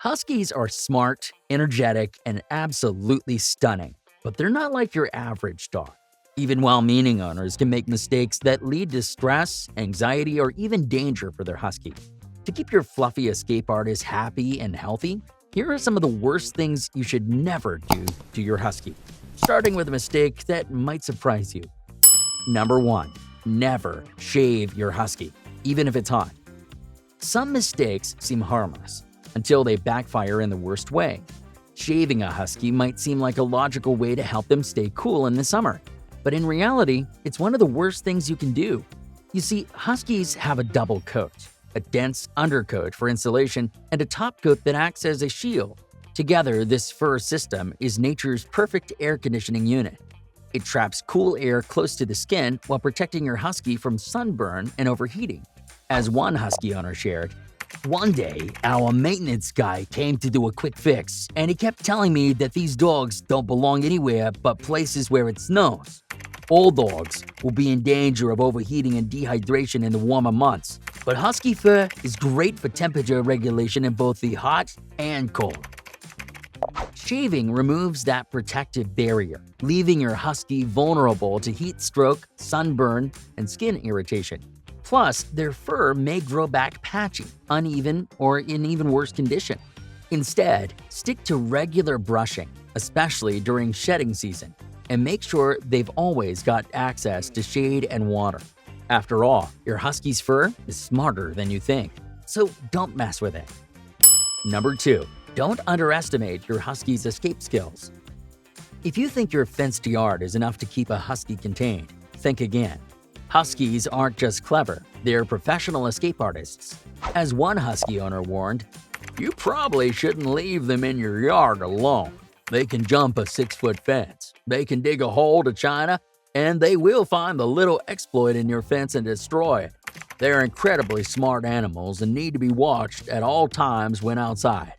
Huskies are smart, energetic, and absolutely stunning, but they're not like your average dog. Even well-meaning owners can make mistakes that lead to stress, anxiety, or even danger for their husky. To keep your fluffy escape artist happy and healthy, here are some of the worst things you should never do to your husky. Starting with a mistake that might surprise you. Number 1. Never shave your husky, even if it's hot. Some mistakes seem harmless until they backfire in the worst way. Shaving a husky might seem like a logical way to help them stay cool in the summer, but in reality, it's one of the worst things you can do. You see, huskies have a double coat, a dense undercoat for insulation and a top coat that acts as a shield. Together, this fur system is nature's perfect air conditioning unit. It traps cool air close to the skin while protecting your husky from sunburn and overheating. As one husky owner shared, "One day, our maintenance guy came to do a quick fix, and he kept telling me that these dogs don't belong anywhere but places where it snows. All dogs will be in danger of overheating and dehydration in the warmer months, but husky fur is great for temperature regulation in both the hot and cold." Shaving removes that protective barrier, leaving your husky vulnerable to heat stroke, sunburn, and skin irritation. Plus, their fur may grow back patchy, uneven, or in even worse condition. Instead, stick to regular brushing, especially during shedding season, and make sure they've always got access to shade and water. After all, your husky's fur is smarter than you think, so don't mess with it. Number 2. Don't underestimate your husky's escape skills. If you think your fenced yard is enough to keep a husky contained, think again. Huskies aren't just clever, they're professional escape artists. As one husky owner warned, "You probably shouldn't leave them in your yard alone. They can jump a 6-foot fence, they can dig a hole to China, and they will find the little exploit in your fence and destroy it. They're incredibly smart animals and need to be watched at all times when outside."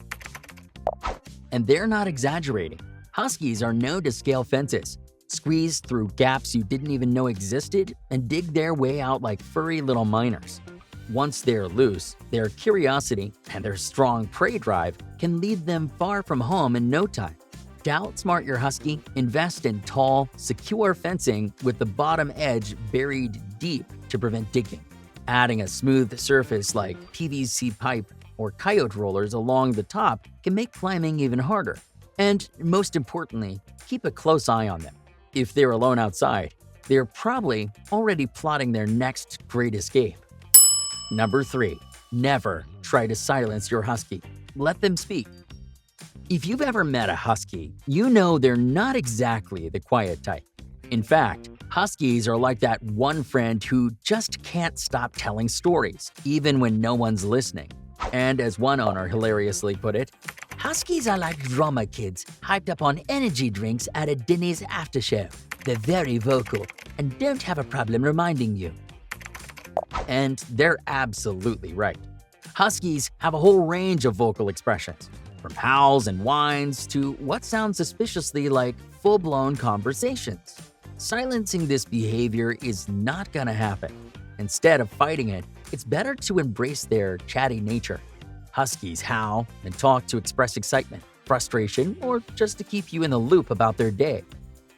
And they're not exaggerating. Huskies are known to scale fences, squeeze through gaps you didn't even know existed, and dig their way out like furry little miners. Once they're loose, their curiosity and their strong prey drive can lead them far from home in no time. To outsmart your husky, invest in tall, secure fencing with the bottom edge buried deep to prevent digging. Adding a smooth surface like PVC pipe or coyote rollers along the top can make climbing even harder. And most importantly, keep a close eye on them. If they're alone outside, they're probably already plotting their next great escape. Number 3. Never try to silence your husky. Let them speak. If you've ever met a husky, you know they're not exactly the quiet type. In fact, huskies are like that one friend who just can't stop telling stories, even when no one's listening. And as one owner hilariously put it, "Huskies are like drama kids hyped up on energy drinks at a Denny's aftershow. They're very vocal and don't have a problem reminding you." And they're absolutely right. Huskies have a whole range of vocal expressions, from howls and whines to what sounds suspiciously like full-blown conversations. Silencing this behavior is not gonna happen. Instead of fighting it, it's better to embrace their chatty nature. Huskies howl and talk to express excitement, frustration, or just to keep you in the loop about their day.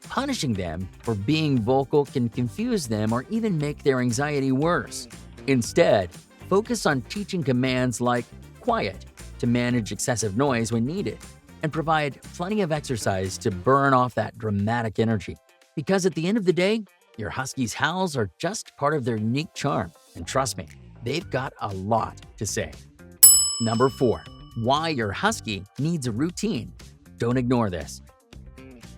Punishing them for being vocal can confuse them or even make their anxiety worse. Instead, focus on teaching commands like quiet to manage excessive noise when needed, and provide plenty of exercise to burn off that dramatic energy. Because at the end of the day, your husky's howls are just part of their unique charm, and trust me, they've got a lot to say. Number 4. Why your husky needs a routine. Don't ignore this.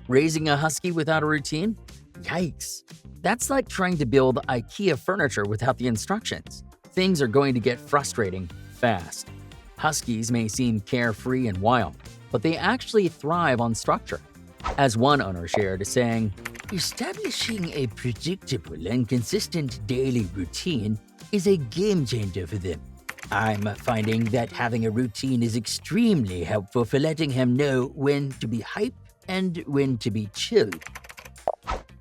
Raising a husky without a routine? Yikes. That's like trying to build IKEA furniture without the instructions. Things are going to get frustrating fast. Huskies may seem carefree and wild, but they actually thrive on structure. As one owner shared, saying, "Establishing a predictable and consistent daily routine is a game changer for them. I'm finding that having a routine is extremely helpful for letting him know when to be hype and when to be chill."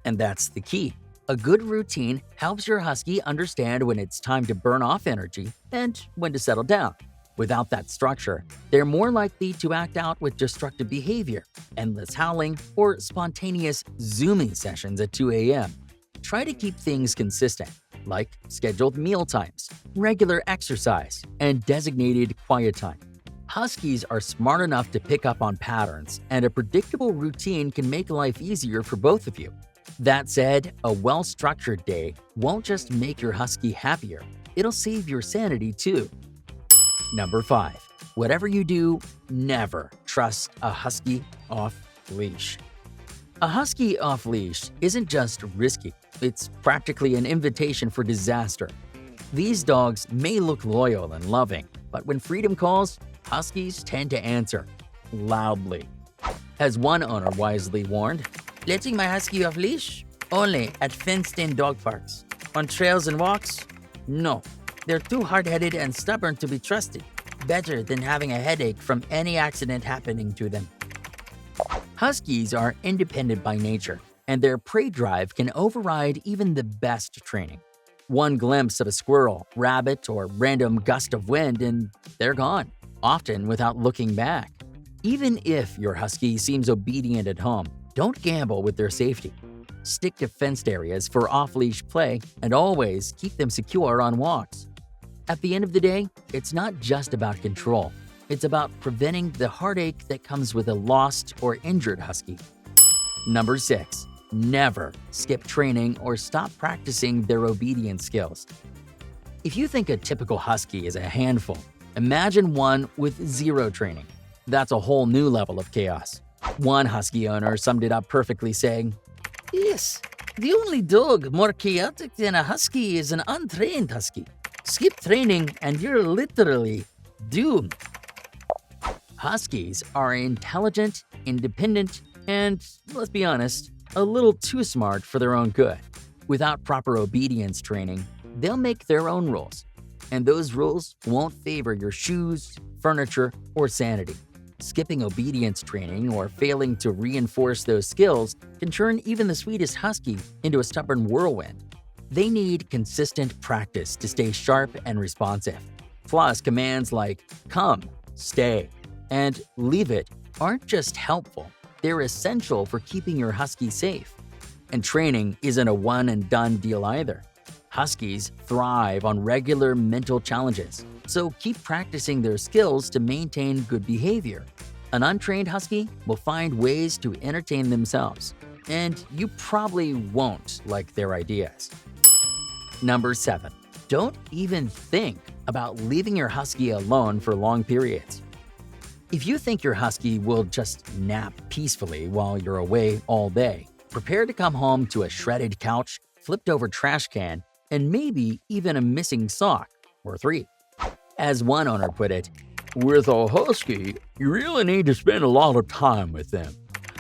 And that's the key. A good routine helps your husky understand when it's time to burn off energy and when to settle down. Without that structure, they're more likely to act out with destructive behavior, endless howling, or spontaneous zooming sessions at 2 a.m. Try to keep things consistent, like scheduled meal times, regular exercise, and designated quiet time. Huskies are smart enough to pick up on patterns, and a predictable routine can make life easier for both of you. That said, a well-structured day won't just make your husky happier, it'll save your sanity too. Number 5. Whatever you do, never trust a husky off-leash. A husky off-leash isn't just risky, it's practically an invitation for disaster. These dogs may look loyal and loving, but when freedom calls, huskies tend to answer loudly. As one owner wisely warned, "Letting my husky off-leash? Only at fenced-in dog parks. On trails and walks? No. They're too hard-headed and stubborn to be trusted. Better than having a headache from any accident happening to them." Huskies are independent by nature, and their prey drive can override even the best training. One glimpse of a squirrel, rabbit, or random gust of wind and they're gone, often without looking back. Even if your husky seems obedient at home, don't gamble with their safety. Stick to fenced areas for off-leash play and always keep them secure on walks. At the end of the day, it's not just about control. It's about preventing the heartache that comes with a lost or injured husky. Number 6. Never skip training or stop practicing their obedience skills. If you think a typical husky is a handful, imagine one with zero training. That's a whole new level of chaos. One husky owner summed it up perfectly saying, "Yes, the only dog more chaotic than a husky is an untrained husky. Skip training and you're literally doomed." Huskies are intelligent, independent, and, let's be honest, a little too smart for their own good. Without proper obedience training, they'll make their own rules. And those rules won't favor your shoes, furniture, or sanity. Skipping obedience training or failing to reinforce those skills can turn even the sweetest husky into a stubborn whirlwind. They need consistent practice to stay sharp and responsive. Plus, commands like "come," "stay," and "leave it" aren't just helpful, they're essential for keeping your husky safe. And training isn't a one-and-done deal either. Huskies thrive on regular mental challenges, so keep practicing their skills to maintain good behavior. An untrained husky will find ways to entertain themselves, and you probably won't like their ideas. Number 7. Don't even think about leaving your husky alone for long periods. If you think your husky will just nap peacefully while you're away all day, prepare to come home to a shredded couch, flipped over trash can, and maybe even a missing sock or 3. As one owner put it, "With a husky, you really need to spend a lot of time with them.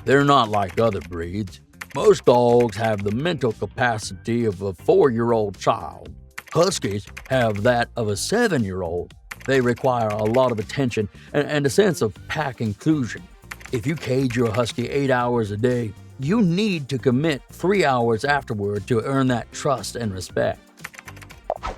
They're not like other breeds. Most dogs have the mental capacity of a 4-year-old child. Huskies have that of a 7-year-old. They require a lot of attention and a sense of pack inclusion. If you cage your husky 8 hours a day, you need to commit 3 hours afterward to earn that trust and respect."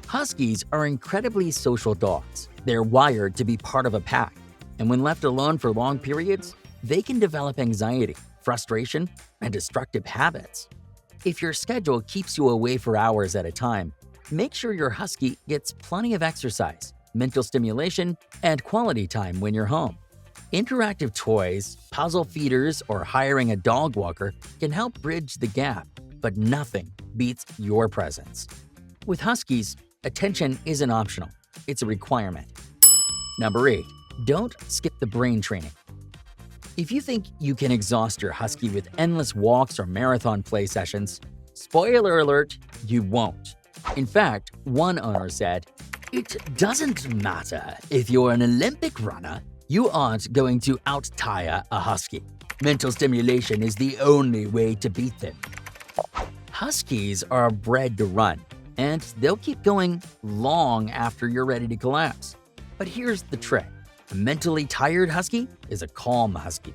Huskies are incredibly social dogs. They're wired to be part of a pack, and when left alone for long periods, they can develop anxiety, frustration, and destructive habits. If your schedule keeps you away for hours at a time, make sure your husky gets plenty of exercise, mental stimulation, and quality time when you're home. Interactive toys, puzzle feeders, or hiring a dog walker can help bridge the gap, but nothing beats your presence. With Huskies, attention isn't optional, it's a requirement. Number 8. Don't skip the brain training. If you think you can exhaust your husky with endless walks or marathon play sessions, spoiler alert, you won't. In fact, one owner said, "It doesn't matter if you're an Olympic runner, you aren't going to out-tire a husky. Mental stimulation is the only way to beat them." Huskies are bred to run, and they'll keep going long after you're ready to collapse. But here's the trick. A mentally tired husky is a calm husky.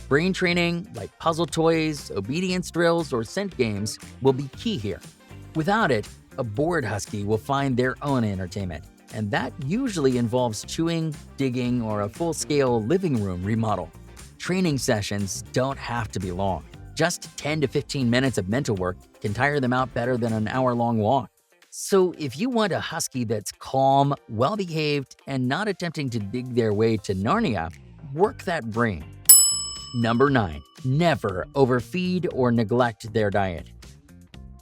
Brain training, like puzzle toys, obedience drills, or scent games, will be key here. Without it, a bored husky will find their own entertainment, and that usually involves chewing, digging, or a full-scale living room remodel. Training sessions don't have to be long. Just 10 to 15 minutes of mental work can tire them out better than an hour-long walk. So if you want a husky that's calm, well-behaved, and not attempting to dig their way to Narnia, work that brain. Number 9. Never overfeed or neglect their diet.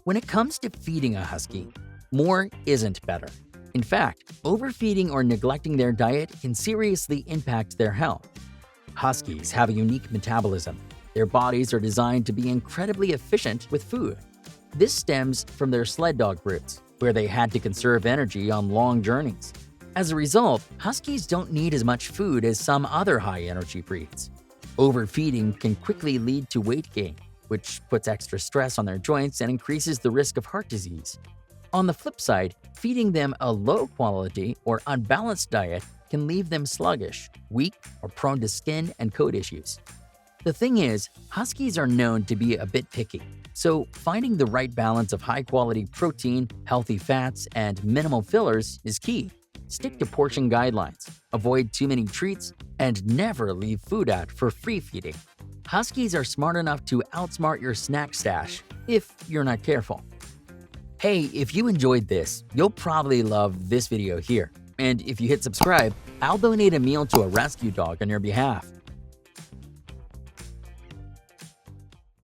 When it comes to feeding a husky, more isn't better. In fact, overfeeding or neglecting their diet can seriously impact their health. Huskies have a unique metabolism. Their bodies are designed to be incredibly efficient with food. This stems from their sled dog roots, where they had to conserve energy on long journeys. As a result, huskies don't need as much food as some other high-energy breeds. Overfeeding can quickly lead to weight gain, which puts extra stress on their joints and increases the risk of heart disease. On the flip side, feeding them a low-quality or unbalanced diet can leave them sluggish, weak, or prone to skin and coat issues. The thing is, huskies are known to be a bit picky, so finding the right balance of high-quality protein, healthy fats, and minimal fillers is key. Stick to portion guidelines, avoid too many treats, and never leave food out for free feeding. Huskies are smart enough to outsmart your snack stash if you're not careful. Hey, if you enjoyed this, you'll probably love this video here. And if you hit subscribe, I'll donate a meal to a rescue dog on your behalf.